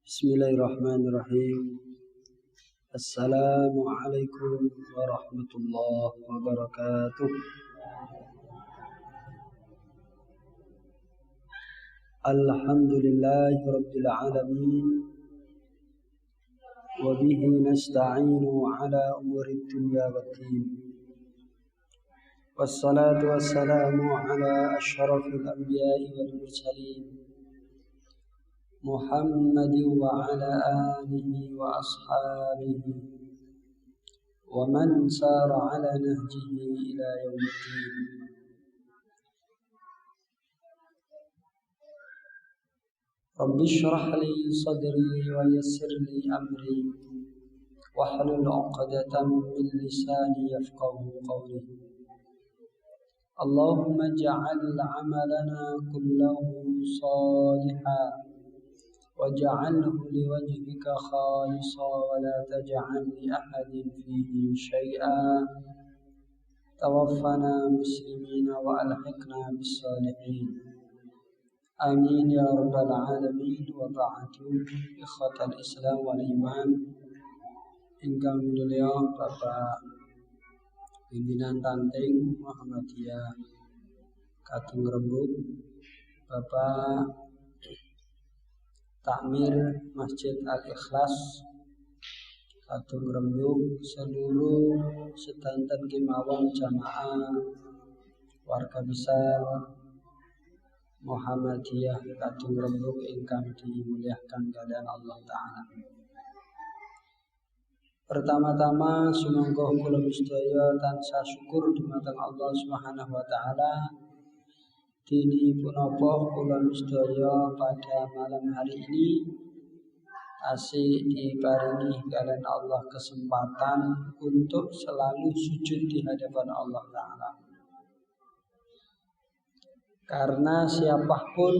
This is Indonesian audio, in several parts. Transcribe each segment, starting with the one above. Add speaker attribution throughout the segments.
Speaker 1: Bismillahirrahmanirrahim. Assalamualaikum warahmatullahi wabarakatuh. Alhamdulillahi rabbil alamin. Wa bihi nasta'inu ala umuri dunya waddin. Wassalatu wassalamu ala asyrafil anbiya'i wal mursalin Muhammad wa ala alihi wa ashabihi wa man sara ala nahjihi ila yaumiddin. Rabbi shrah li sadri wa yassir li amri wahlul 'uqdatam min lisani yafqahu qawli. Allahumma ij'al 'amalana kullahu salihan waj'alhu liwajhika khalisan wa la taj'al li ahadin fihi syai'an. Tawaffana muslimina wa alhiqna bis salihin. Amin ya rabbal alamin. Wa ba'du, ikhwatal Islam wal iman ingkang mulya Bapak Pimpinan Tanting Muhammadiyah Kadung Rembug, Bapak Takmir Masjid Al-Ikhlas Kadung Rembug, seluruh sedanten kemawon jamaah warga besar Muhammadiyah Kadung Rembug ingkang dimuliakan kalian Allah Ta'ala. Pertama-tama sumangga kula sedaya tansah syukur dumateng Allah Subhanahu wa taala. Dini punapa kula sedaya pada malam hari ini asih diparingi kalian Allah kesempatan untuk selalu sujud di hadapan Allah Ta'ala. Karena siapapun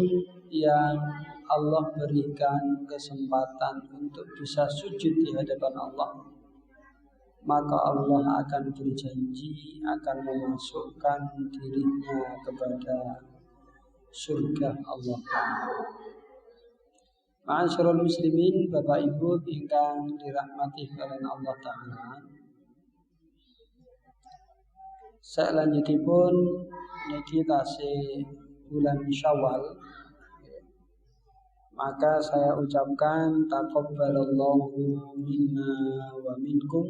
Speaker 1: yang Allah berikan kesempatan untuk bisa sujud di hadapan Allah, maka Allah akan berjanji akan memasukkan dirinya kepada surga Allah Ta'ala. Ma'asyiral muslimin, Bapak Ibu ingkang dirahmati kalian Allah Ta'ala. Salanjutipun niki tasih bulan Syawal, maka saya ucapkan taqabbalallahu minna wa minkum.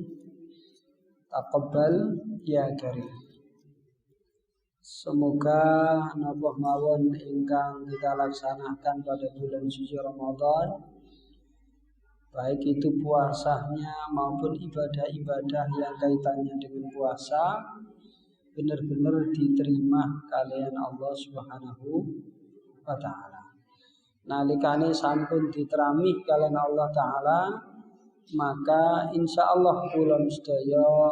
Speaker 1: Taqabbal ya karim. Semoga napa mawon ingkang kita laksanakan pada bulan suci Ramadan, baik itu puasanya maupun ibadah-ibadah yang kaitannya dengan puasa, benar-benar diterima kalian Allah Subhanahu wa taala. Nalikane sampun diterami kalian Allah Ta'ala, maka insyaallah kula sedaya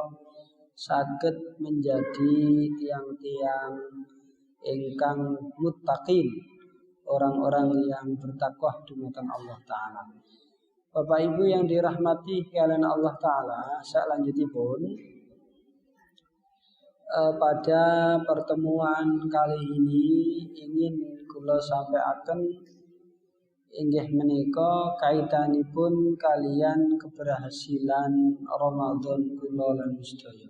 Speaker 1: saged menjadi tiang-tiang ingkang muttaqin, orang-orang yang bertakwa dumateng Allah Ta'ala. Bapak Ibu yang dirahmati kalian Allah Ta'ala, salanjutipun pada pertemuan kali ini ingin kula sampaikan inggih menika kaitanipun kalian keberhasilan Ramadan kula lan sedaya.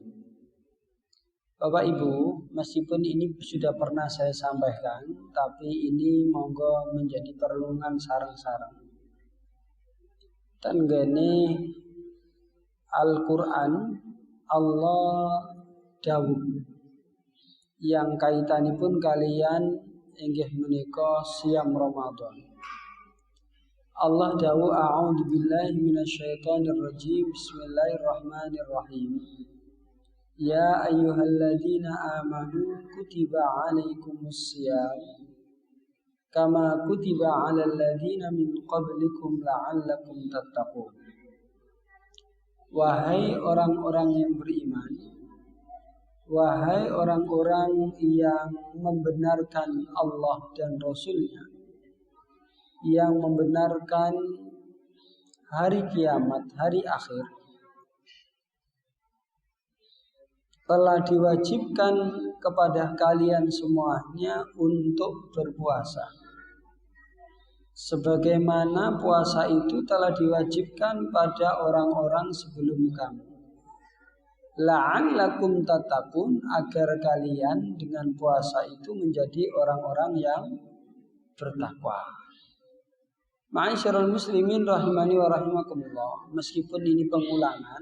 Speaker 1: Bapak Ibu, meskipun ini sudah pernah saya sampaikan, tapi ini monggo menjadi perlungan sareng-sareng. Tenggene Al-Qur'an Allah dawuh yang kaitanipun kalian inggih menika siam Ramadan. Allah dawuh a'udzu billahi minasyaitonir rajim. Bismillahirrahmanirrahim. Ya ayyuhalladzina amanu kutiba 'alaikumussyam kama kutiba 'alal ladzina min qablikum la'allakum tattaqun. Wahai orang-orang yang beriman, wahai orang-orang yang membenarkan Allah dan Rasul-Nya, yang membenarkan hari kiamat, hari akhir, telah diwajibkan kepada kalian semuanya untuk berpuasa sebagaimana puasa itu telah diwajibkan pada orang-orang sebelum kamu. La'allakum tattaqun, agar kalian dengan puasa itu menjadi orang-orang yang bertakwa. Ma'asyiral muslimin rahimani wa rahimakumullah. Meskipun ini pengulangan,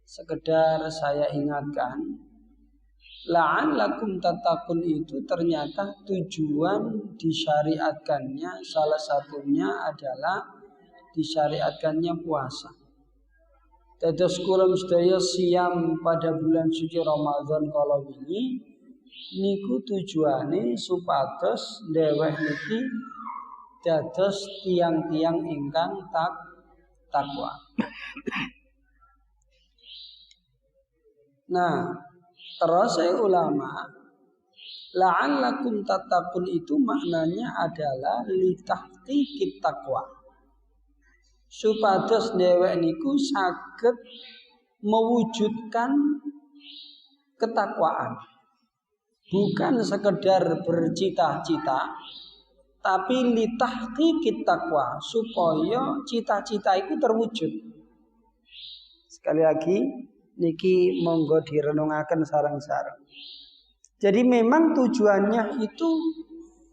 Speaker 1: sekedar saya ingatkan, la'allakum tattaqun itu ternyata tujuan disyariatkannya salah satunya adalah disyariatkannya puasa. Dados kula sedaya siam pada bulan suci Ramadan kala wingi niku tujuane supados dhewek niki dados tiang-tiang ingkang takwa. Nah, terus ulama la'allakum tattaqun itu maknanya adalah litahqiqit taqwa. Supados dhewek niku saged mewujudkan ketakwaan. Bukan sekedar bercita-cita, tapi litahqiqit taqwa, supaya cita-cita itu terwujud. Sekali lagi niki monggo direnungaken sareng-sareng. Jadi memang tujuannya itu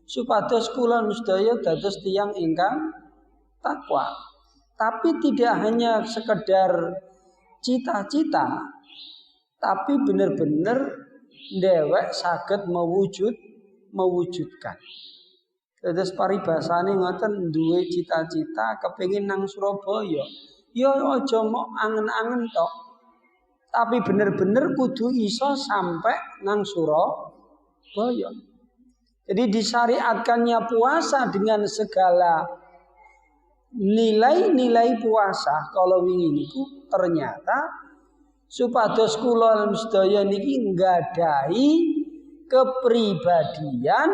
Speaker 1: supados kula sedaya dados tiyang ingkang takwa. Tapi tidak hanya sekedar cita-cita, tapi benar-benar dhewek saged mewujudkan. Terus paribasane ngoten, duwe cita-cita kepengin nang Surabaya. Ya aja mok angen-angen tok. Tapi bener-bener kudu iso sampai nang Surabaya. Jadi disyariatkannya puasa dengan segala nilai-nilai puasa kalau wingi niku ternyata supados kula sedaya niki nggadahi kepribadian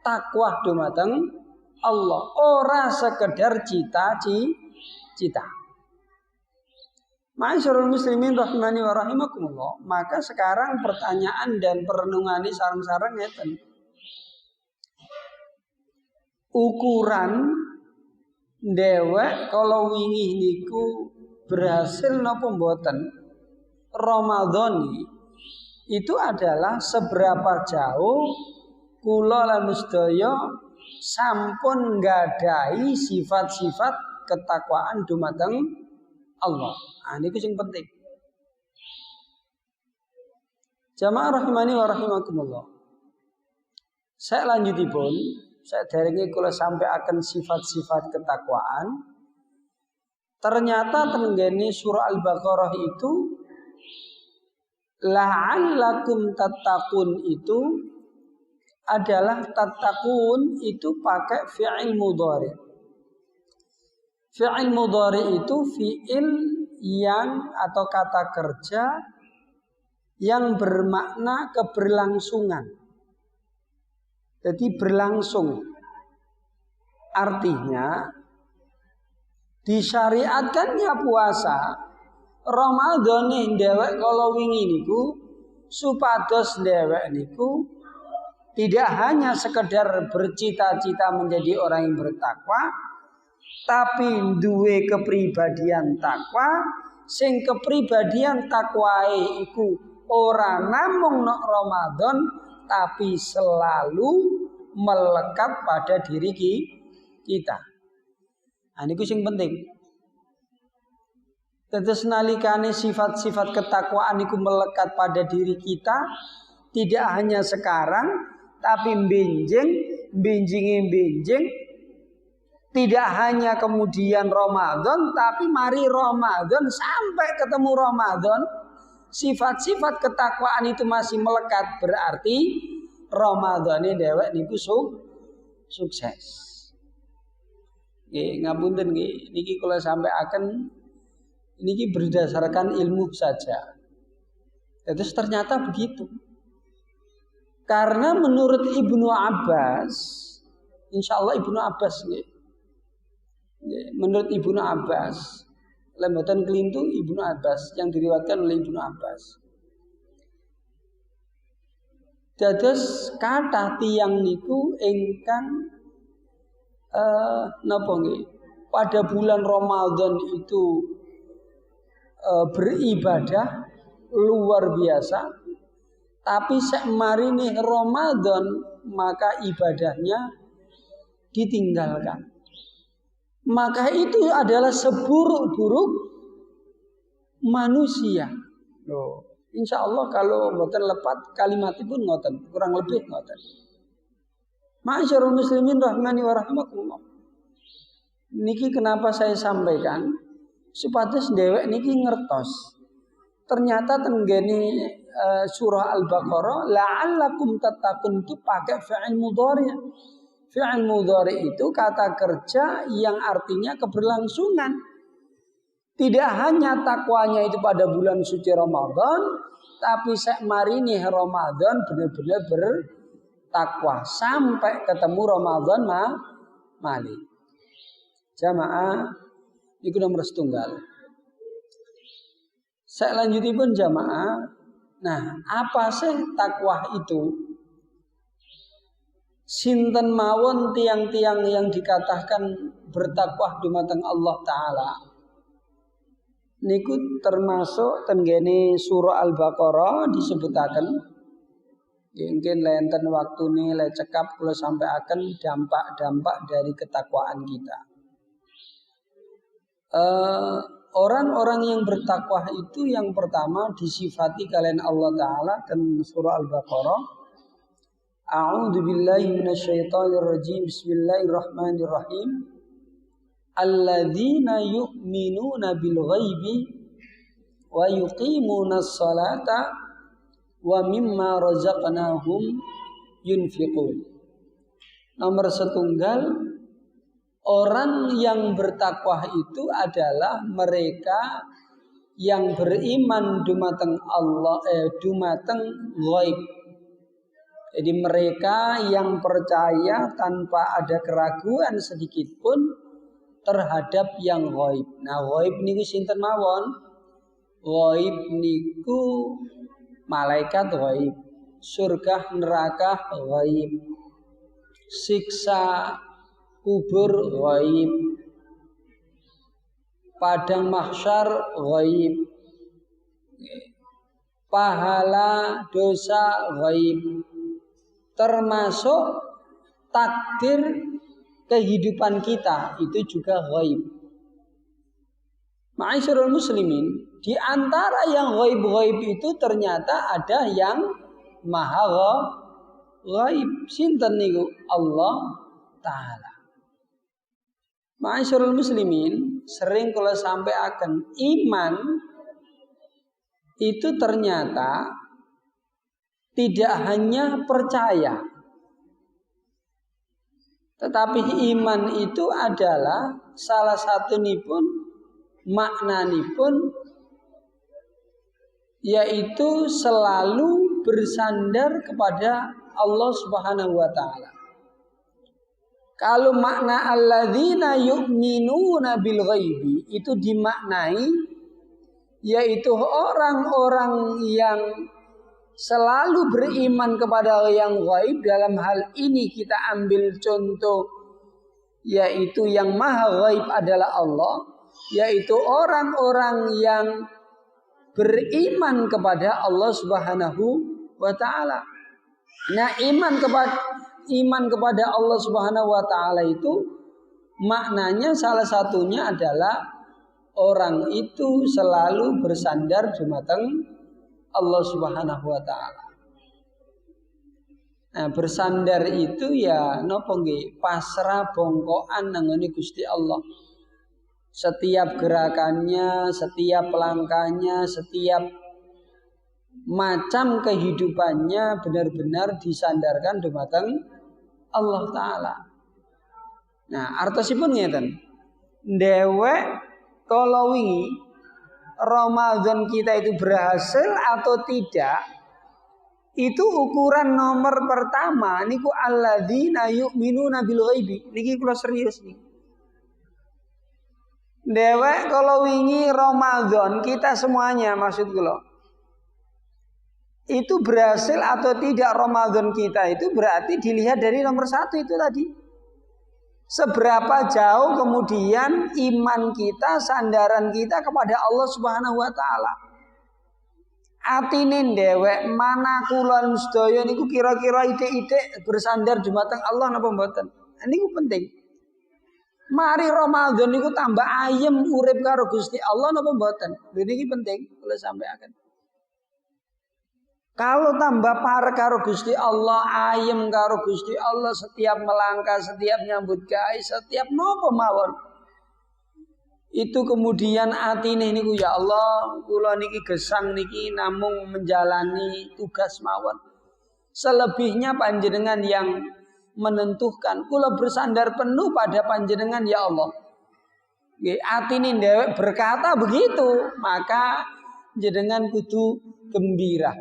Speaker 1: takwa dumateng Allah, ora sekedar cita-cita. Ma'asyiral muslimin rahimani wa rahimakumullah. Maka sekarang pertanyaan dan perenungan sareng-sareng ngeten. Ukuran dhewek kalau wingi niku berhasil napa mboten Ramadan itu adalah seberapa jauh kula lan sedaya sampun nggadahi sifat-sifat ketakwaan dumateng Allah. Ah niku sing penting. Jamaah rahimani wa rahimakumullah. Saya lanjutipun, saya derenge kula sampaikan sifat-sifat ketakwaan. Ternyata tenggene surah Al-Baqarah itu la'allakum tattaqun itu adalah tattaqun itu pakai fi'il mudhari. Fi'il mudhari itu fi'il yang atau kata kerja yang bermakna keberlangsungan. Jadi berlangsung. Artinya disyariatkannya puasa Ramadan dhewek kalau wingi niku supados dhewek niku tidak hanya sekedar bercita-cita menjadi orang yang bertakwa, tapi duwe kepribadian takwa, sing kepribadian takwae iku ora namung nok Ramadan, tapi selalu melekat pada diri kita. Nah, niku sing penting. Tetes nalikane sifat-sifat ketakwaan niku melekat pada diri kita, tidak hanya sekarang, tapi benjing, tidak hanya kemudian Ramadan, tapi mari Ramadan sampai ketemu Ramadan, sifat-sifat ketakwaan itu masih melekat, berarti Ramadan ini dhewek niku sukses. Nggih, ngapunten nggih, niki kula sampaikan niki berdasarkan ilmu saja. Terus ternyata begitu. Karena menurut Ibnu Abbas, insya Allah Ibnu Abbas nggih. Menurut Ibnu Abbas, lembatan kelintu Ibnu Abbas yang diriwayatkan oleh Ibnu Abbas. Dados kathah tiyang niku ingkang napa nggih? Pada bulan Ramadan itu beribadah luar biasa, tapi sak marini Ramadan maka ibadahnya ditinggalkan. Maka itu adalah seburuk-buruk manusia. Loh, insya Allah kalau mboten lepat kalimatipun ngoten, kurang lebih ngoten. Ma'asyiral muslimin rahimani wa rahimakumullah. Niki kenapa saya sampaikan? Supados dhewek niki ngertos. Ternyata tenggene surah Al-Baqarah la'allakum tattaqun itu pakai fi'il mudhari'. Fi'il mudhari' itu kata kerja yang artinya keberlangsungan. Tidak hanya takwanya itu pada bulan suci Ramadan, tapi sekmarini Ramadan benar-benar bertakwa sampai ketemu Ramadan malih. Jamaah iku nomor setunggal. Saya lanjutipun jamaah. Nah, apa sih takwa itu? Sinten mawon tiang-tiang yang dikatakan bertakwa dumateng Allah Ta'ala. Niku termasuk tenggene surah Al-Baqarah disebutaken. Mungkin lenten waktune le cekap kula sampai akan dampak-dampak dari ketakwaan kita. Orang-orang yang bertakwa itu yang pertama disifati kalian Allah Ta'ala dan surah Al-Baqarah. A'udzu billahi minasyaitonir rajim. Bismillahirrahmanirrahim. Alladzina yu'minuna bil ghaibi wa yuqimunas salata wa mimma razaqnahum yunfiqun. Nomor setunggal, orang yang bertakwa itu adalah mereka yang beriman dumateng Allah, dumateng ghaib. Jadi mereka yang percaya tanpa ada keraguan sedikit pun terhadap yang ghaib. Nah, ghaib niku sinten mawon? Ghaib niku malaikat ghaib, surga neraka ghaib, siksa kubur ghaib, padang mahsyar ghaib, pahala dosa ghaib, termasuk takdir kehidupan kita itu juga ghaib. Ma'asyiral muslimin, di antara yang ghaib-ghaib itu ternyata ada yang maha ghaib. Sinten niku? Allah Ta'ala. Ma'asyiral muslimin, sering kalau sampai akan iman itu ternyata tidak hanya percaya, tetapi iman itu adalah salah satu nipun maknanipun yaitu selalu bersandar kepada Allah Subhanahu wa Ta'ala. Kalau makna alladzina yu'minuna bil ghaibi itu dimaknai yaitu orang-orang yang selalu beriman kepada yang ghaib. Dalam hal ini kita ambil contoh yaitu yang maha ghaib adalah Allah, yaitu orang-orang yang beriman kepada Allah Subhanahu wa Ta'ala. Nah, iman kepada Allah Subhanahu wa Ta'ala itu maknanya salah satunya adalah orang itu selalu bersandar dumateng Allah Subhanahu wa Ta'ala. Nah, bersandar itu ya napa nggih? Pasrah bongkokan nang ngene Gusti Allah. Setiap gerakannya, setiap langkahnya, setiap macam kehidupannya benar-benar disandarkan dumateng Allah Ta'ala. Nah, artosipun ngeten. Dhewek kala wingi Ramadan kita itu berhasil atau tidak, itu ukuran nomor pertama niku alladzina yu'minuna bil ghaibi. Niki kula serius nih. Dewek kalau wingi Ramadan kita semuanya maksud kula itu berhasil atau tidak Ramadan kita itu berarti dilihat dari nomor satu itu tadi. Seberapa jauh kemudian iman kita, sandaran kita kepada Allah Subhanahu wa taala. Atine dhewek mana kula sedaya niku kira-kira ithik-ithik bersandar dumateng Allah napa mboten? Niku penting. Mari Ramadan niku tambah ayem urip karo Gusti Allah napa mboten? Lha niki penting kula sampaikan. Kalau tambah parek karo Gusti Allah, ayem karo Gusti Allah setiap melangkah, setiap nyambut gawe, setiap napa mawon. Itu kemudian atine niku ya Allah, kula niki gesang niki namung menjalani tugas mawon. Selebihnya panjenengan yang menentukan. Kula bersandar penuh pada panjenengan ya Allah. Nggih, atine dhewek berkata begitu, maka jenengan kudu gembira.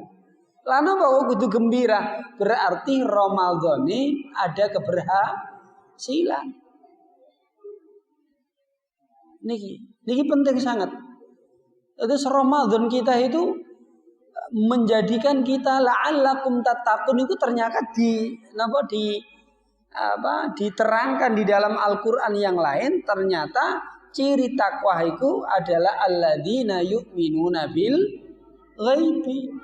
Speaker 1: Lalu bahwa kudu gembira berarti Ramadan ini ada keberhasilan. Niki penting sangat. Terus Ramadan kita itu menjadikan kita la'allakum tattaqun itu ternyata diterangkan di dalam Al-Qur'an yang lain. Ternyata ciri takwa itu adalah alladzina yu'minuna bil ghaibi.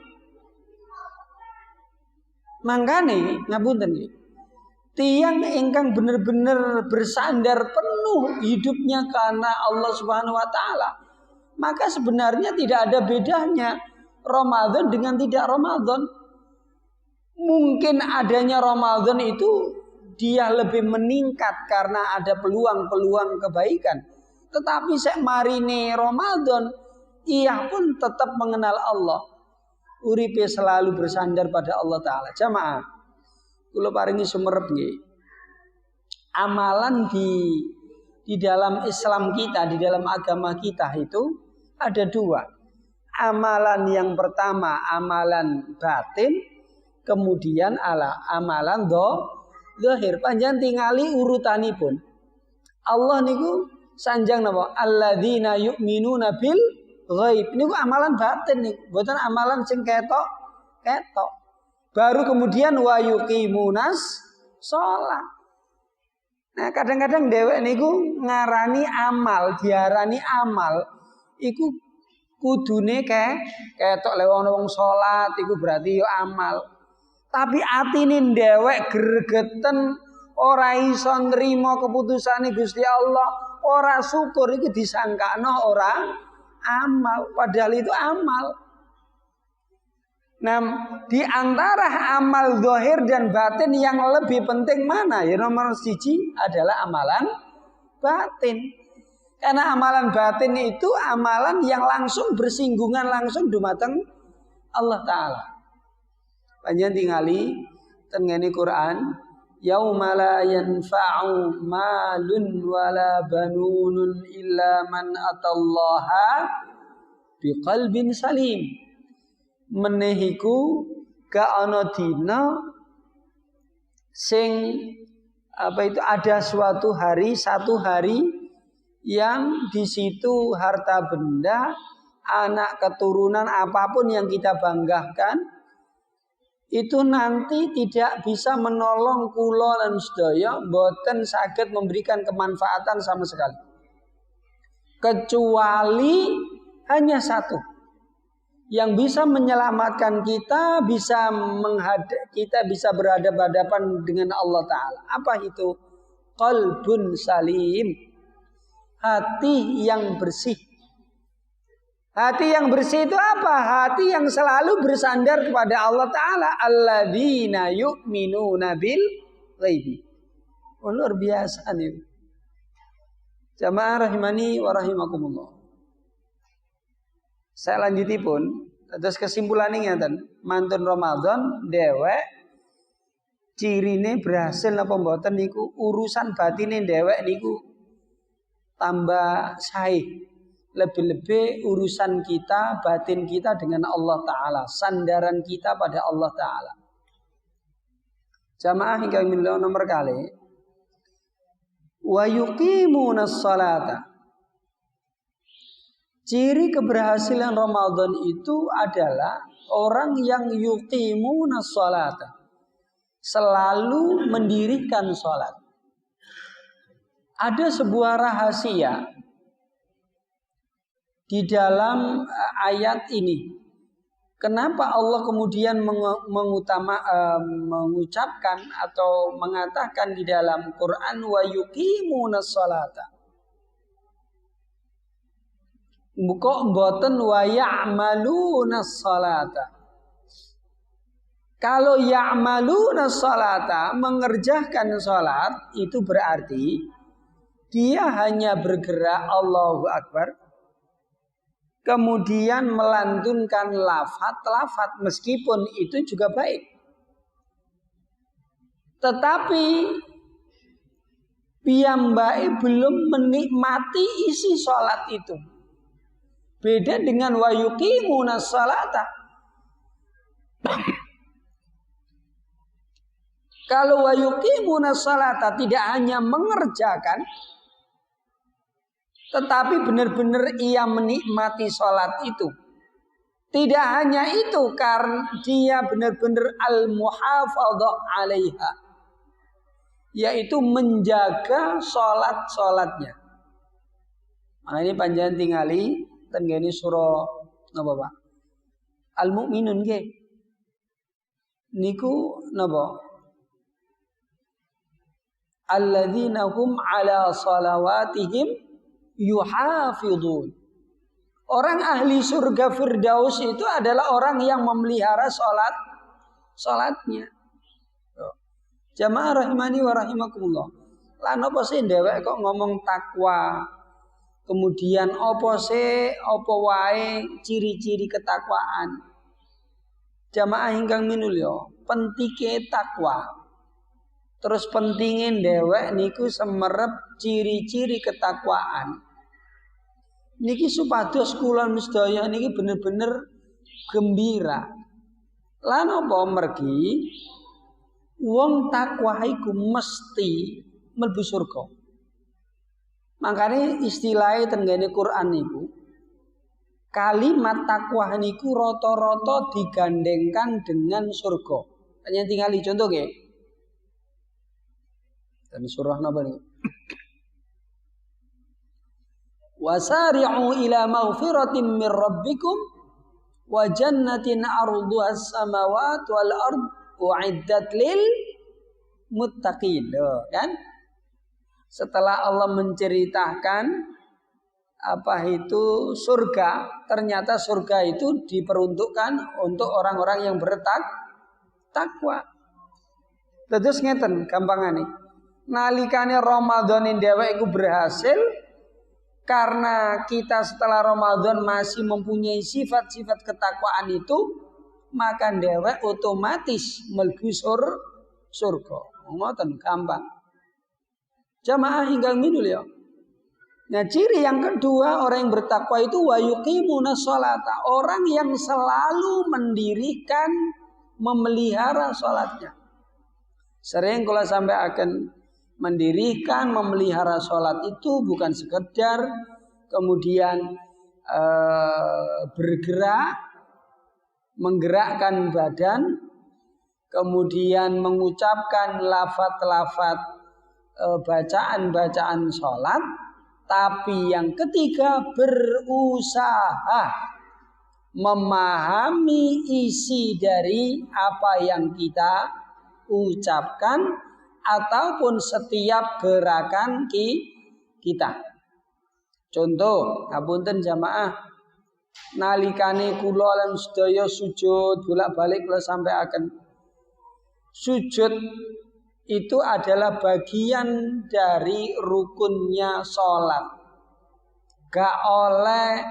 Speaker 1: Mangkane ngapunten nggih. Tiang ingkang benar-benar bersandar penuh hidupnya karena Allah Subhanahu wa taala, maka sebenarnya tidak ada bedanya Ramadan dengan tidak Ramadan. Mungkin adanya Ramadan itu dia lebih meningkat karena ada peluang-peluang kebaikan. Tetapi sek marine Ramadan, ia pun tetap mengenal Allah. Uripe selalu bersandar pada Allah Ta'ala. Jamaah, kula paringi sumerep nggih. Amalan di dalam Islam kita, di dalam agama kita itu ada dua. Amalan yang pertama amalan batin, kemudian amalan zahir. Panjenengan tingali urutanipun. Allah niku sanjang napa? Alladzina yu'minuna bil ghaib. Niku amalan batin niku, mboten amalan sing ketok. Baru kemudian wa yuqimunas shalah. Nah, kadang-kadang dhewek niku ngarani amal, diarani amal iku kudune ketok lewat wong salat iku berarti yo amal. Tapi atine dhewek gregeten ora iso nrimo keputusane Gusti Allah, ora syukur iki disangkano ora amal, padahal itu amal. Nah, di antara amal zahir dan batin yang lebih penting mana? Ya nomor 1 adalah amalan batin. Karena amalan batin itu amalan yang langsung bersinggungan langsung dumateng Allah Ta'ala. Panjenengan tingali tengene Quran, yauma la yanfa'u malun wala banunun illa man atallaha biqalbin salim. Menehiku ka ana dina sing ada satu hari yang di situ harta benda, anak keturunan apapun yang kita banggakan itu nanti tidak bisa menolong kula lan sedaya, mboten saged memberikan kemanfaatan sama sekali. Kecuali hanya satu yang bisa menyelamatkan kita, kita bisa berhadapan-hadapan dengan Allah Ta'ala. Apa itu? Qalbun salim. Hati yang bersih. Hati yang bersih itu apa? Hati yang selalu bersandar kepada Allah Ta'ala. Alladzina yu'minuna bil ghaibi. Oh, luar biasa nih. Jamaah rahimani wa rahimakumullah. Saya lanjutipun, terus kesimpulannya ngeten, mantun Ramadan dhewek cirine berhasil napa mboten niku urusan batine dhewek niku tambah sahih. Lebih-lebih urusan kita, batin kita dengan Allah Ta'ala, sandaran kita pada Allah Ta'ala. Jamaah hingga nomor kali. Wa yuqimunas salata. Ciri keberhasilan Ramadan itu adalah orang yang yuqimunas sholata, selalu mendirikan sholat. Ada sebuah rahasia di dalam ayat ini. Kenapa Allah kemudian mengucapkan atau mengatakan di dalam Quran wa yuqimunas sholata. Kok mboten wa ya'malunas sholata. Kalau ya'malunas sholata, mengerjakan sholat, itu berarti dia hanya bergerak Allahu Akbar, kemudian melantunkan lafaz meskipun itu juga baik. Tetapi piyambai belum menikmati isi sholat itu. Beda dengan wa yuqimunas sholata. Kalau wa yuqimunas sholata tidak hanya mengerjakan, tetapi benar-benar ia menikmati sholat itu. Tidak hanya itu, karena dia benar-benar al-muhafadhah 'alaiha, yaitu menjaga sholat-sholatnya. Nah, ini panjenengan tingali tenggene surah napa Pak? Al-Mu'minun nggih. Niku napa? Alladzina hum 'ala shalawatihim yuhafidun. Orang ahli surga Firdaus itu adalah orang yang memelihara sholatnya. Jamaah rahimani wa rahimakumullah. Lah napa sih dhewek kok ngomong takwa? Kemudian apa wae ciri-ciri ketakwaan? Jamaah ingkang minulya, pentike takwa. Terus pentingin dhewek niku semerep ciri-ciri ketakwaan. Niki supados kula sedaya niki bener-bener gembira. Lan apa mergi wong takwa iku mesti mlebu surga. Makane istilahnya tenggene Quran niku kalimat takwa niku rata-rata digandengkan dengan surga. Hanya tinggal contoh nggih. Dan surah napa niku? Wasari'u ila maghfiratin min rabbikum wa jannatin 'arduha as-samawati wal ard u'iddat lil muttaqin. Kan? Setelah Allah menceritakan apa itu surga, ternyata surga itu diperuntukkan untuk orang-orang yang bertakwa. Terus ngeten gampangane. Nalikane Ramadan dhewek iku berhasil, karena kita setelah Ramadan masih mempunyai sifat-sifat ketakwaan itu, maka dhewek otomatis mlebu surga. Ngoten gampang. Jamaah hingga minul ya. Nah, ciri yang kedua orang yang bertakwa itu wa yuqimunas sholata, orang yang selalu mendirikan, memelihara sholatnya. Sering kalau sampai akan mendirikan, memelihara sholat itu bukan sekedar kemudian bergerak, menggerakkan badan, kemudian mengucapkan lafaz-lafaz bacaan-bacaan sholat, tapi yang ketiga berusaha memahami isi dari apa yang kita ucapkan ataupun setiap gerakan kita. Contoh, ngapunten jamaah, nalikane kula lan sedaya sujud bolak-balik kula sampai akan sujud itu adalah bagian dari rukunnya sholat. Gak oleh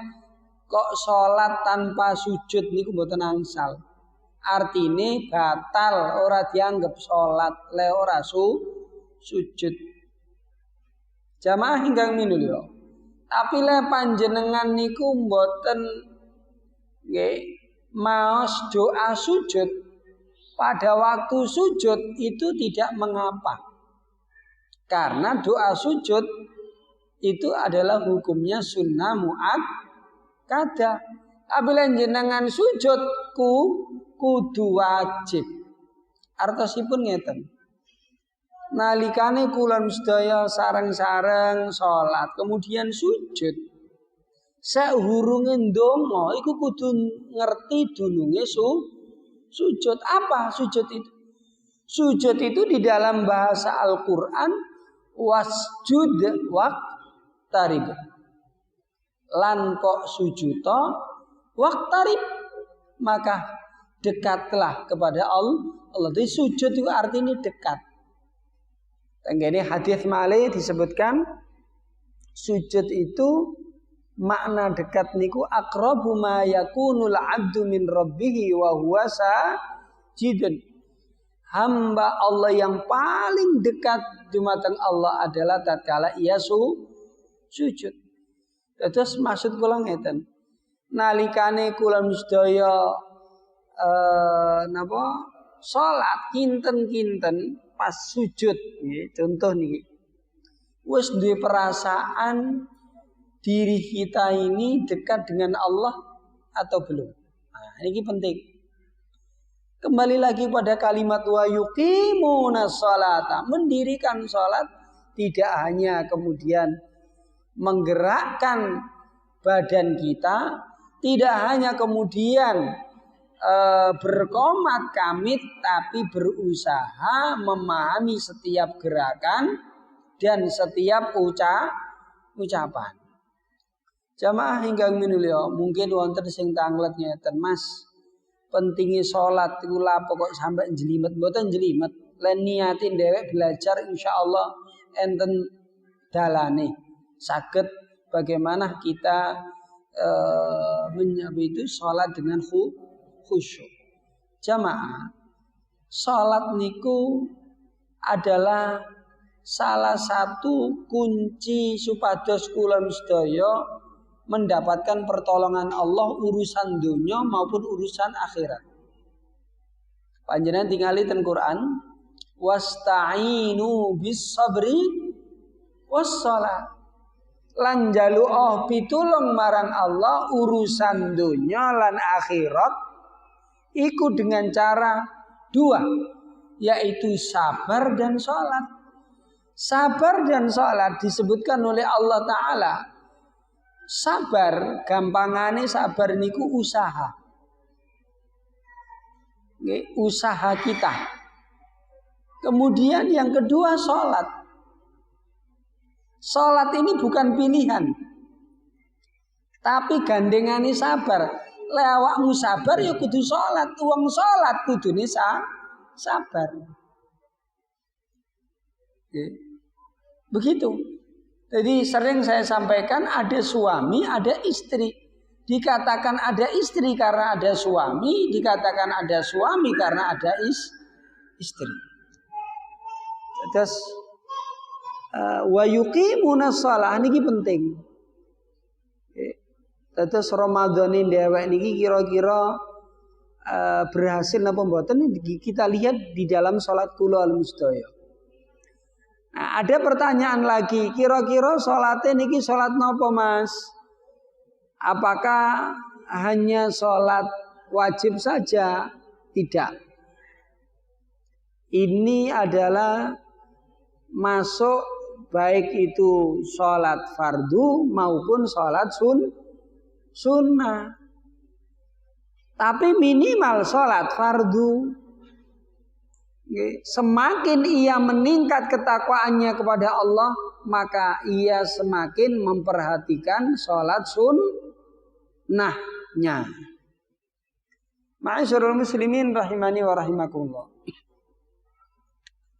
Speaker 1: kok sholat tanpa sujud niku mboten angsal. Artine batal, ora dianggap sholat le ora sujud. Jamaah hingga minul yo. Tapi le panjenengan niku mboten nggih maos doa sujud, pada waktu sujud itu tidak mengapa. Karena doa sujud itu adalah hukumnya sunnah muakkadah. Apabila jenengan sujud kudu wajib. Artosipun ngeten. nalikane kula sedaya sareng-sareng salat kemudian sujud. Saurunge ndonga iku kudu ngerti dununge sujud. Apa sujud itu? Sujud itu di dalam bahasa Al-Qur'an wasjud waqtarib. Lan kok sujuta waqtarib, maka dekatlah kepada Allah. Jadi sujud itu artinya dekat. Tenggene hadis malih disebutkan sujud itu makna dekat niku aqrabu ma yakunul 'abdu min rabbih wa huwa sajidun. Hamba Allah yang paling dekat dumateng Allah adalah tatkala ia sujud. Terus maksud kula ngeten. Nalikane kula sedaya salat kinten-kinten pas sujud nggih, contoh niki. Wis duwe perasaan diri kita ini dekat dengan Allah atau belum? Nah, ini penting. Kembali lagi pada kalimat wa yuqimunas sholata, mendirikan salat tidak hanya kemudian menggerakkan badan kita, tidak hanya kemudian berkomat kamit, tapi berusaha memahami setiap gerakan dan setiap ucapan. Jamaah ingkang minulya, mungkin wonten sing tanglet ngeten, Mas. Pentinge salat iku lapo kok sampai jelimet? Mboten jelimet. Len niatin dhewek belajar insyaallah enten dalane. Saged bagaimana kita itu salat dengan khusyuk. Jamaah, salat niku adalah salah satu kunci supados kula sedaya mendapatkan pertolongan Allah urusan dunia maupun urusan akhirat. Panjenengan tingali ten Quran, wasta'inu bis sabri was shalah. Lan jalu'ah pitulung marang Allah urusan dunia lan akhirat iku dengan cara dua, yaitu sabar dan sholat. Sabar dan sholat disebutkan oleh Allah Ta'ala. Sabar, gampangane sabar niku usaha. Usaha kita. Kemudian yang kedua sholat. Sholat ini bukan pilihan, tapi gandengane sabar. Lewakmu sabar ya kudu sholat. Uang sholat kudune sabar. Begitu. Jadi sering saya sampaikan ada suami, ada istri. Dikatakan ada istri karena ada suami, dikatakan ada suami karena ada istri. Terus wa yuqimunas shalah niki penting. Terus Ramadan ini dhewek niki kira-kira berhasil napa mboten kita lihat di dalam salat kula al-mustaya. Nah, ada pertanyaan lagi, kira-kira salatnya niki salat napa Mas? Apakah hanya salat wajib saja? Tidak. Ini adalah masuk baik itu salat fardu maupun salat sunnah. Tapi minimal salat fardu. Semakin ia meningkat ketakwaannya kepada Allah, maka ia semakin memperhatikan sholat sunnahnya. Ma'asyiral muslimin rahimani wa rahimakumullah.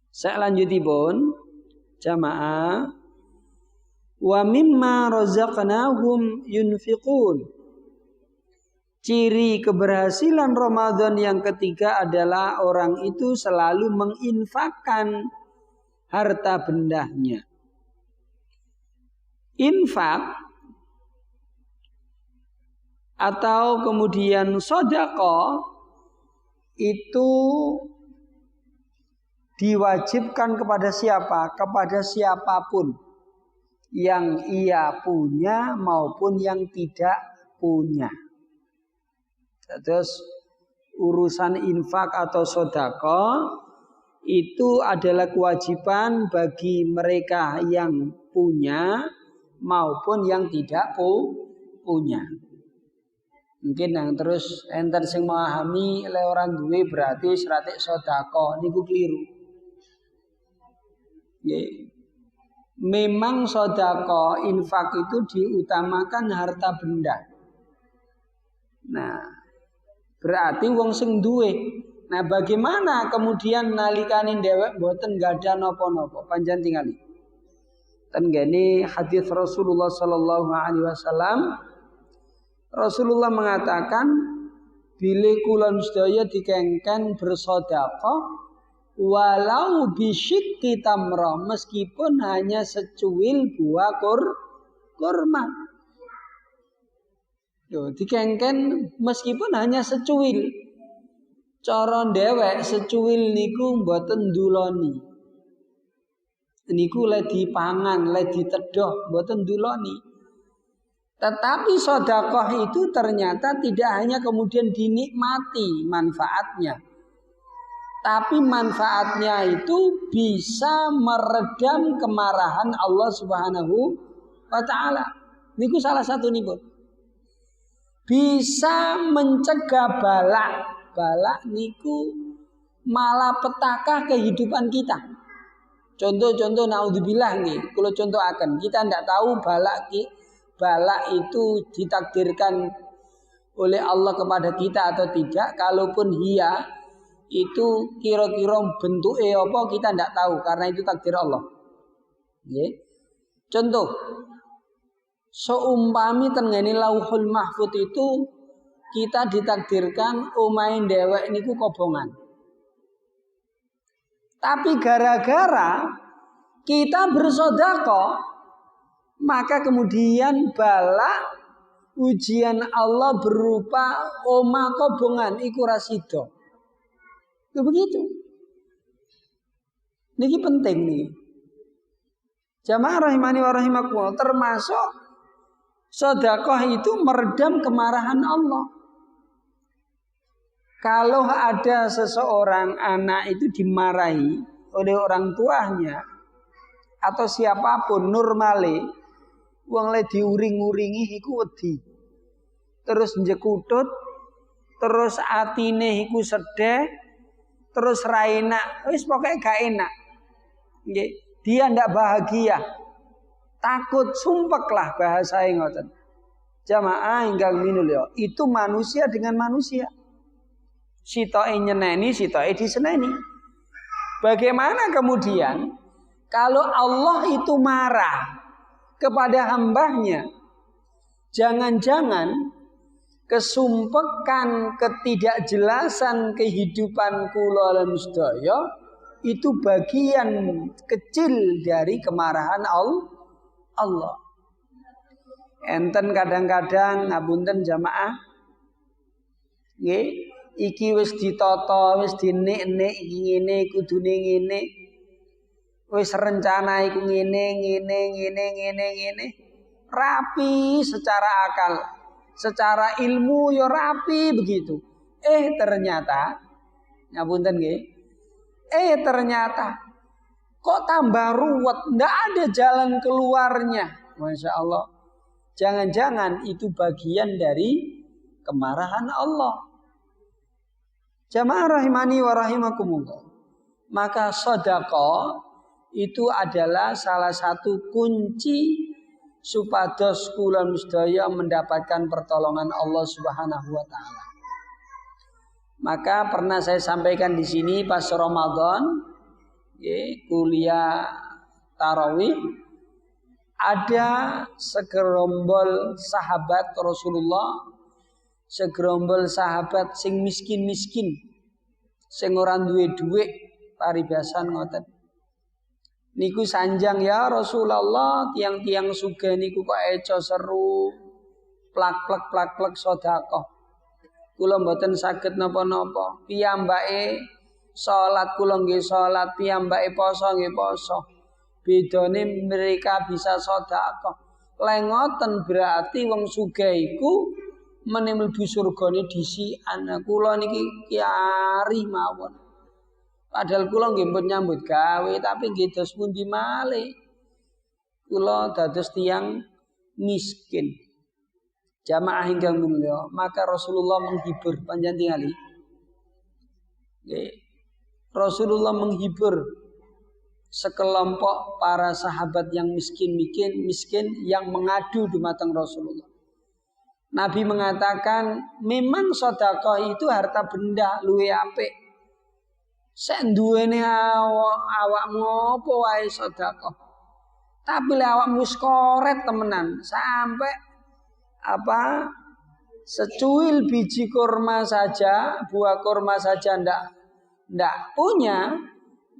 Speaker 1: Saya lanjutipun jamaah. Wa mimma razaqnahum yunfiqun. Ciri keberhasilan Ramadan yang ketiga adalah orang itu selalu menginfakkan harta bendanya. Infak atau kemudian sedekah itu diwajibkan kepada siapa? Kepada siapapun yang ia punya maupun yang tidak punya. Terus urusan infak atau sedekah itu adalah kewajiban bagi mereka yang punya maupun yang tidak punya. Mungkin yang terus enten sing memahami le orang duwe berarti seratik sedekah niku keliru. Nggih. Memang sedekah infak itu diutamakan harta benda. Nah, berarti wong sing duwe. Nah, bagaimana kemudian nalikane dhewek mboten gadah napa-napa? Panjenengan tingali. Ten gene hadis Rasulullah sallallahu alaihi wasallam, Rasulullah mengatakan bilih kula sedaya dikengken bersedekah walau bisyikki tamrah, meskipun hanya secuil buah kurma. Yo dikengken meskipun hanya secuil. Cara dhewek secuil niku mboten nduloni. Niku le dipangan, le ditedhok, mboten nduloni. Tetapi sedekah itu ternyata tidak hanya kemudian dinikmati manfaatnya, tapi manfaatnya itu bisa meredam kemarahan Allah Subhanahu wa taala. Niku salah satu niku. Bisa mencegah balak. Balak niku malapetaka kehidupan kita. Contoh-contoh naudzubillah nggih, kula contohaken. Kita ndak tahu balak itu ditakdirkan oleh Allah kepada kita atau tidak. Kalaupun iya, itu kira-kira bentuknya apa kita tidak tahu karena itu takdir Allah. Contoh, seumpami tengene Lauhul Mahfuz itu kita ditakdirkan omahe dhewek niku kobongan. Tapi gara-gara kita bersedekah, maka kemudian bala ujian Allah berupa omah kobongan iku rasido. Ya begitu. Niki penting nih. Jamaah rahimani wa rahimakumullah, termasuk sedekah itu meredam kemarahan Allah. Kalau ada seseorang anak itu dimarahi oleh orang tuanya atau siapapun normale, wong le diuring-uringi iku wedi. Terus njekutut, terus atine iku sedih, terus ra enak, wis pokoke gak enak. Nggih, dia ndak bahagia. Takut sumpeklah bahasane ngoten. Jamaah ingkang minulya, itu manusia dengan manusia. Sitoke nyeneni, sitoke diseneni. Bagaimana kemudian kalau Allah itu marah kepada hambanya? Jangan-jangan kesumpekan, ketidakjelasan kehidupan kula lan sedaya itu bagian kecil dari kemarahan Allah. Enten kadang-kadang ngapunten jamaah, nggih, iki wis ditata, wis dinik-nik iki ngene, kudune ngene. Wis rencana iku ngene. Rapi secara akal, secara ilmu ya rapi begitu. Ternyata ngapunten nggih. Ternyata kok tambah ruwet, ndak ada jalan keluarnya. Masya Allah. Jangan-jangan itu bagian dari kemarahan Allah. Jamaah rahimani wa rahimakumullah. Maka sedekah itu adalah salah satu kunci supados kula sedaya mendapatkan pertolongan Allah Subhanahu wa taala. Maka pernah saya sampaikan di sini pas Ramadan, kuliah tarawih, ada segerombol sahabat Rasulullah, segerombol sahabat sing miskin-miskin, sing ora duwe dhuwit, paribasan ngoten. Niku sanjang ya Rasulullah, tiang-tiang sugih niku kok eco seru, plak-plek sedekah. Kula mboten saged napa-napa. Piyambake salat kula nggih salat, piyambake poso nggih poso. Bedane mereka bisa sedekah. Lengoten berarti wong sugih iku mlebu surgane dhisikan. Kula niki kiari mawon. Padahal kula nggih pun nyambut gawe tapi nggih dos pundi malih. Kula dados tiyang miskin. Jamaah ingkang mulya, maka Rasulullah menghibur panjenengan tingali. Nggih. Rasulullah menghibur sekelompok para sahabat yang miskin yang mengadu dumateng Rasulullah. Nabi mengatakan, memang sedekah itu harta benda luwih apik. Sek duwene awakmu apa wae sedekah. Tapi lek awakmu wis koret temenan sampai secuil biji kurma saja, buah kurma saja ndak punya,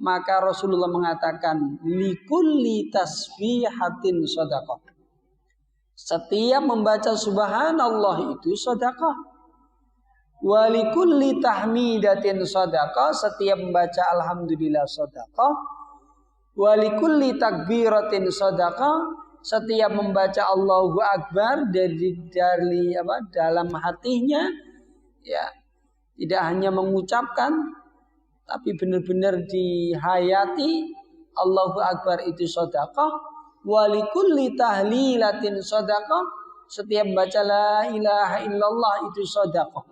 Speaker 1: maka Rasulullah mengatakan likulli tasbihatin shadaqah. Setiap membaca subhanallah itu sedekah. Wa likulli tahmidatin shadaqah, setiap membaca alhamdulillah sedekah. Wa likulli takbiratin shadaqah, setiap membaca Allahu Akbar dari dalam hatinya, ya, tidak hanya mengucapkan tapi benar-benar dihayati Allahu Akbar itu sedekah. Wa likulli tahlilatin sedekah, setiap membaca la ilaha illallah itu sedekah.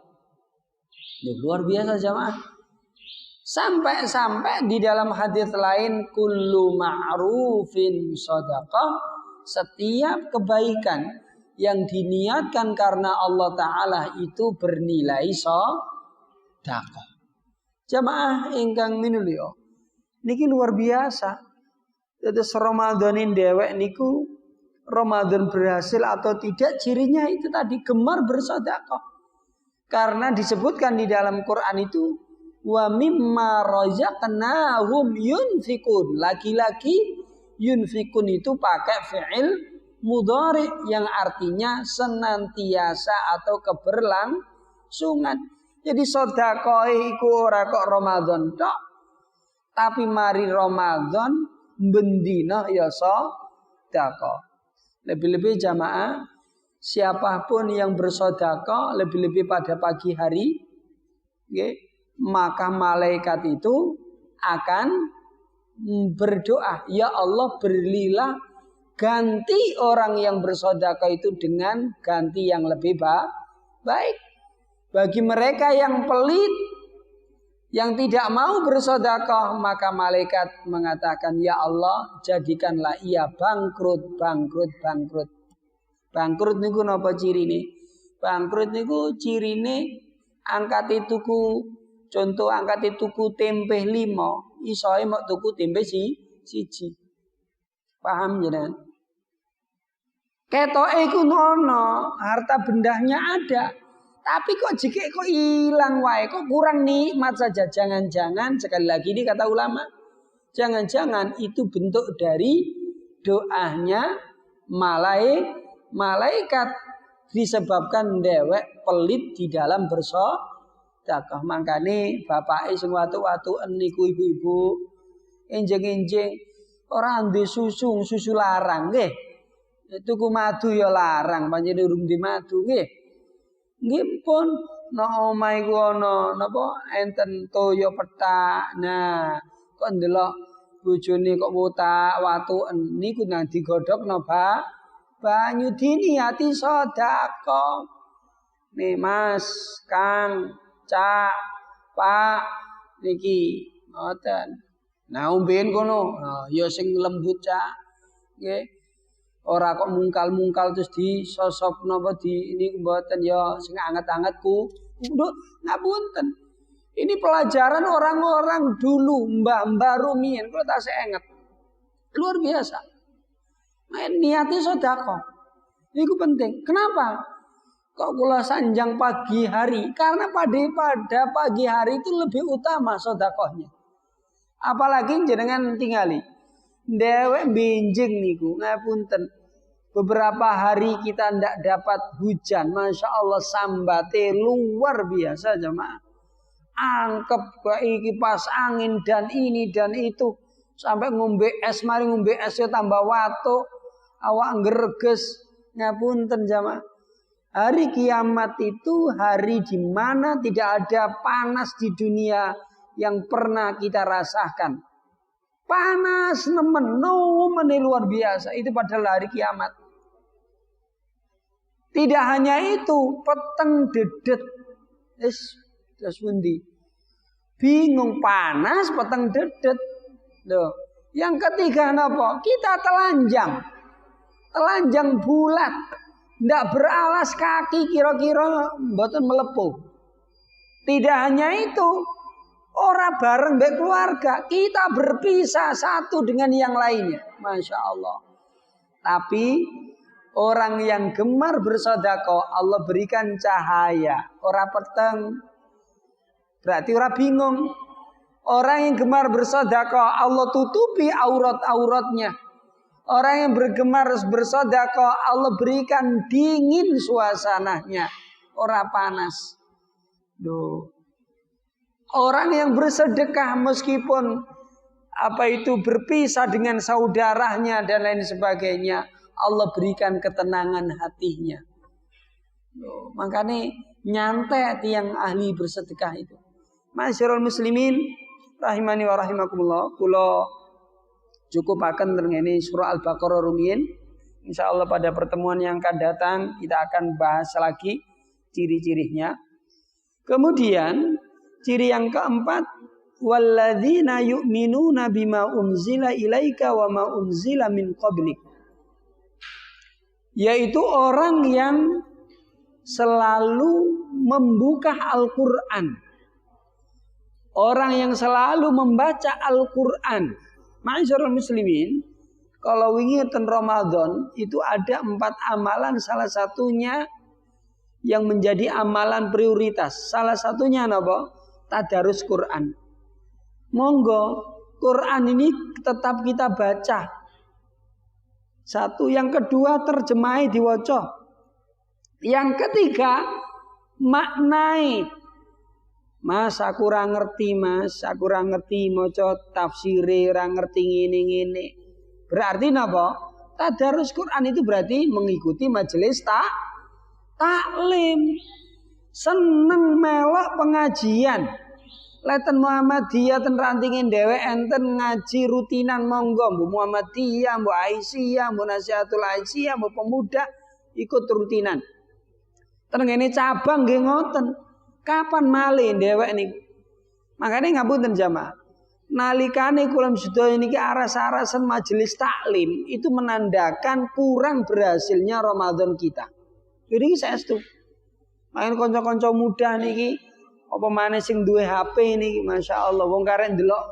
Speaker 1: Luar biasa jamaah. Sampai di dalam hadis lain kullu ma'rufin sedekah, setiap kebaikan yang diniatkan karena Allah Ta'ala itu bernilai sedekah. Jamaah ingkang minulya, niki luar biasa. Terus Ramadanin dewek niku, Ramadan berhasil atau tidak, cirinya itu tadi gemar bersedekah. Karena disebutkan di dalam Quran itu wa mimma razaqnahum yunfikun. Laki-laki yunfikun itu pakai fi'il mudhari yang artinya senantiasa atau keberlangsungan. Jadi sedekah iku ora kok Ramadan tok, tapi mari Ramadan bendina ya sedekah. Lebih-lebih jamaah, siapapun yang bersedekah lebih-lebih pada pagi hari, okay, maka malaikat itu akan berdoa, ya Allah berilah ganti orang yang bersedekah itu dengan ganti yang lebih baik. Bagi mereka yang pelit, yang tidak mau bersedekah, maka malaikat mengatakan, ya Allah jadikanlah ia bangkrut. Bangkrut niku napa cirine? Bangkrut niku cirine angkate tuku, contoh angkate tuku tempe 5, isoe mok tuku tempe siji. Paham jenengan? Ketoke iku ono, harta bendahnya ada. Tapi kok jika kok hilang wae, kok kurang nikmat saja. Jangan-jangan, sekali lagi ini kata ulama, jangan-jangan itu bentuk dari doanya malaikat disebabkan dewek pelit di dalam bersedekah. Makane bapake sing watu-watuken niku ibu-ibu enjing-enjing ora ndek susu larang nggih. Tuku madu ya larang, pancen urung di madu nggih. Nggih pun nek omahe ku ana napa enten toya petak. Nah, kok ndelok bojone kok wutak watuken niku nang digodhogno banyu diniati sedekah. Nih Mas, Kang, Cak, Pak niki ngoten. Nah, omben kono. Nah, ya sing lembut, Cak. Nggih. Ora kok mungkal-mungkal terus disosop napa di ini mboten ya sing anget-anget ku. Ngapunten. Ini pelajaran orang-orang dulu, mbah-mbah rumiyin kula tasih inget. Luar biasa. Main niati sedekah. Itu penting. Kenapa? Kok kula sanjang pagi hari? Karena pada pagi hari itu lebih utama sedekahnya. Apalagi jenengan tingali dewek benjing niku, ngapunten. Beberapa hari kita ndak dapat hujan, masya Allah sambate luar biasa jemaah. Angkep ke kipas angin dan ini dan itu, sampai ngombe es, mari ngombe es ya tambah watu, awak ngreges, ngapunten jemaah. Hari kiamat itu hari di mana tidak ada panas di dunia yang pernah kita rasakan. Panas nemen luar biasa. Itu pada hari kiamat. Tidak hanya itu, peteng dedet. Terus pundi? Bingung, panas, peteng dedet. Loh. Yang ketiga apa? Kita telanjang bulat, ndak beralas kaki, kira-kira mboten melepuh. Tidak hanya itu, ora bareng mbek keluarga, kita berpisah satu dengan yang lainnya. Masya Allah. Tapi orang yang gemar bersedekah, Allah berikan cahaya, ora peteng. Berarti ora bingung. Orang yang gemar bersedekah, Allah tutupi aurat-auratnya. Orang yang bergemar bersedekah, Allah berikan dingin suasananya, ora panas. Duh. Orang yang bersedekah meskipun berpisah dengan saudaranya dan lain sebagainya, Allah berikan ketenangan hatinya. Duh. Makanya nyantai yang ahli bersedekah itu. Masyarul muslimin rahimani wa rahimakumullah, kula cukupaken tengene surah Al-Baqarah rumiyin. Insyaallah pada pertemuan yang akan datang kita akan bahas lagi ciri-cirinya. Kemudian ciri yang keempat, walladzina yu'minuna bima unzila ilaika wa ma unzila min qablik. Yaitu orang yang selalu membuka Al-Qur'an. Orang yang selalu membaca Al-Quran. Ma'asyiral muslimin, kalau wingi ten Ramadan itu ada 4 amalan, salah satunya yang menjadi amalan prioritas. Salah satunya apa? Tadarus Quran. Monggo Quran ini tetap kita baca. Satu, yang kedua terjemai diwaca. Yang ketiga maknai. Mas, aku ora ngerti, Mas. Aku ora ngerti maca tafsire, ora ngerti ngene-ngene. Berarti napa? Tadarus Quran itu berarti mengikuti majelis taklim. Seneng melok pengajian. Leten Muhammadiyah ten rantingin dhewek enten ngaji rutinan monggo, Mbok Muhammadiyah, Mbok Aisyah, Mbok Nasihatul Aisyah, Mbok Pemuda ikut rutinan. Ten ngene cabang nggih ngoten. Kapan malih dhewek niku? Makane ngapunten jamaah. Nalikane kula sedaya niki aras-arasan majelis taklim itu menandakan kurang berhasilnya Ramadan kita. Jadi saestu. Main kanca-kanca muda niki apa maneh sing duwe HP niki masyaallah wong karek ndelok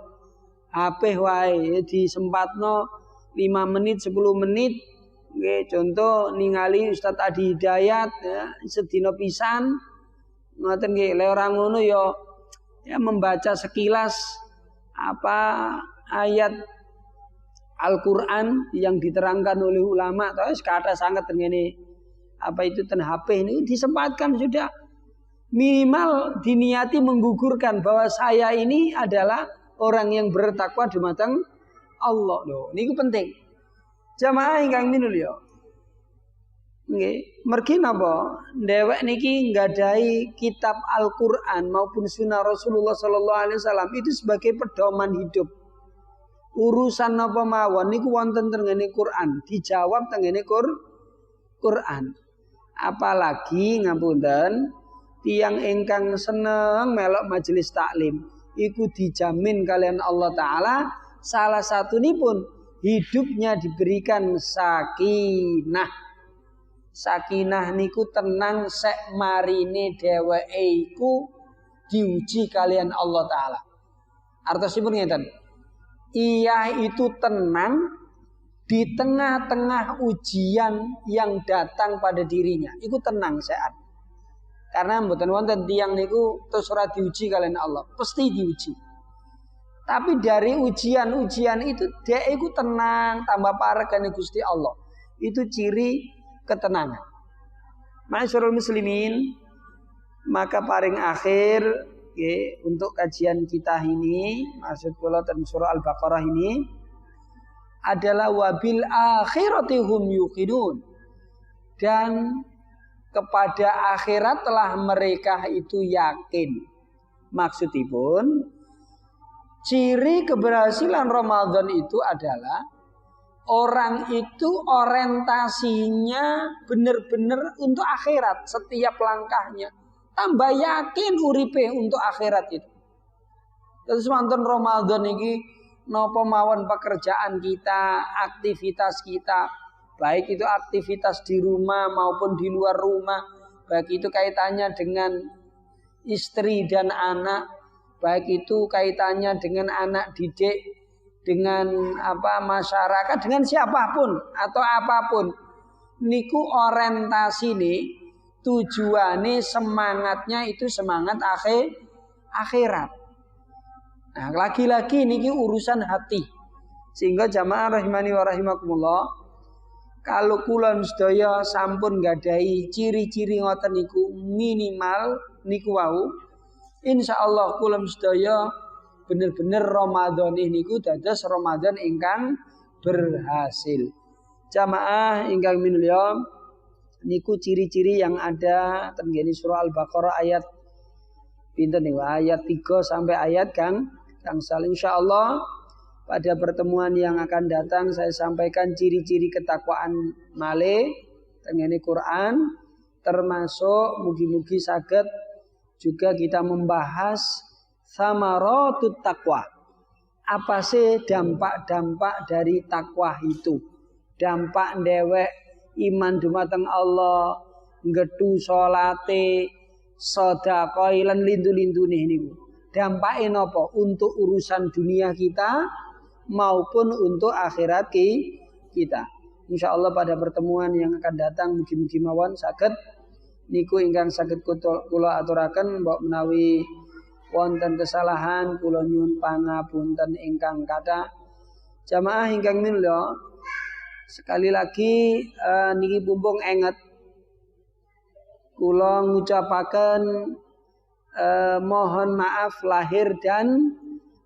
Speaker 1: HP wae disempatno 5 menit 10 menit nggih contoh ningali Ustaz Adi Hidayat ya sedina pisan. Ngoten nggih, lek ora ngono ya membaca sekilas ayat Al-Qur'an yang diterangkan oleh ulama terus kata sangat ngene ten HP ini disempatkan sudah minimal diniati menggugurkan bahwa saya ini adalah orang yang bertakwa dumateng Allah loh. Niku penting. Jamaah ingkang minul ya. Nggih, mergi napa? Dhewek niki nggadahi kitab Al-Qur'an maupun sunnah Rasulullah sallallahu alaihi wasallam itu sebagai pedoman hidup. Urusan napa mawon niku wonten tengene Quran, dijawab tengene Quran. Apalagi ngapunten, tiyang ingkang seneng melok majelis taklim, iku dijamin kalian Allah taala salah satunipun hidupnya diberikan sakinah. Sakinah niku tenang sek marine dheweke iku diuji kalian Allah taala. Artosipun ngeten. Ia itu tenang di tengah-tengah ujian yang datang pada dirinya. Iku tenang sehat. Karena mboten wonten tiyang niku terus ora diuji kalian Allah, pasti diuji. Tapi dari ujian-ujian itu dia iku tenang, tambah paregane Gusti Allah. Itu ciri ketenangan. Ma'asyiral muslimin, maka paling akhir untuk kajian kita ini, maksud kula tentang surah Al-Baqarah ini adalah wabil akhirati hum yuqinun. Dan kepada akhirat telah mereka itu yakin. Maksudipun Ciri keberhasilan Ramadan itu adalah orang itu orientasinya benar-benar untuk akhirat setiap langkahnya. Tambah yakin uripe untuk akhirat itu. Terus wonten Ramadan iki napa mawon pekerjaan kita, aktivitas kita, baik itu aktivitas di rumah maupun di luar rumah, baik itu kaitannya dengan istri dan anak, baik itu kaitannya dengan anak didik, dengan masyarakat, dengan siapapun atau apapun. Niku orientasi nih, tujuannya semangatnya itu semangat akhirat. Nah, lagi-lagi niki urusan hati. Sehingga jamaah rahimani wa rahimakumullah, kalau kula sedaya sampun gadahi ciri-ciri ngoten niku minimal niku wau, insyaallah kula sedaya bener-bener Ramadan niku dados Ramadan ingkang berhasil. Jamaah ingkang minulya, niku ciri-ciri yang ada tengene surah Al-Baqarah ayat pinten niku, ayat 3 sampai ayat kang insyaallah pada pertemuan yang akan datang saya sampaikan ciri-ciri ketakwaan malih tengene Quran, termasuk mugi-mugi saged juga kita membahas samaratut taqwa. Apa sih dampak-dampak dari takwa itu? Dampak ndewek iman dumateng Allah, nggetu salate, sedekah lan lindu-lindune niku. Dampake napa untuk urusan dunia kita maupun untuk akhirat kita. Insyaallah pada pertemuan yang akan datang mugi-mugi mawon saged niku ingkang saged kula aturaken mbok menawi wonten kesalahan kula nyuwun pangapunten ingkang kathah. Jamaah ingkang minulya, sekali lagi niki pumpung enget kula ngucapaken mohon maaf lahir dan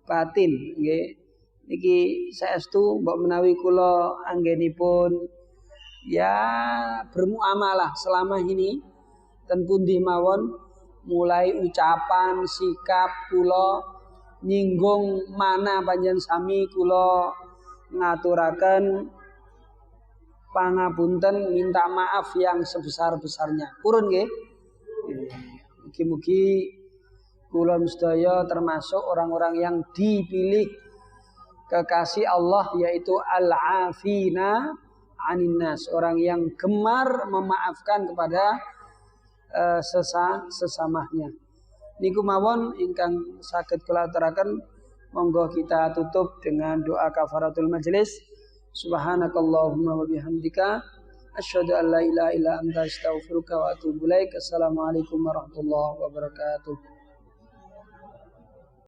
Speaker 1: batin nggih. Niki saestu mbok menawi kula anggenipun ya bermuamalah selama ini ten pundi mawon, mulai ucapan sikap kula nyinggung mana panjenengan sami kula ngaturaken pangapunten, minta maaf yang sebesar-besarnya. Purun nggih. Mugi-mugi kula sedaya termasuk orang-orang yang dipilih kekasih Allah, yaitu al-afina anin nas, orang yang gemar memaafkan kepada sesamanya. Niku mawon ingkang saged kula aturaken, monggo kita tutup dengan doa kafaratul majelis. Subhanakallahumma wa bihamdika asyhadu an la ilaha illa anta astaghfiruka wa atubu ilaik. Assalamualaikum warahmatullahi wabarakatuh.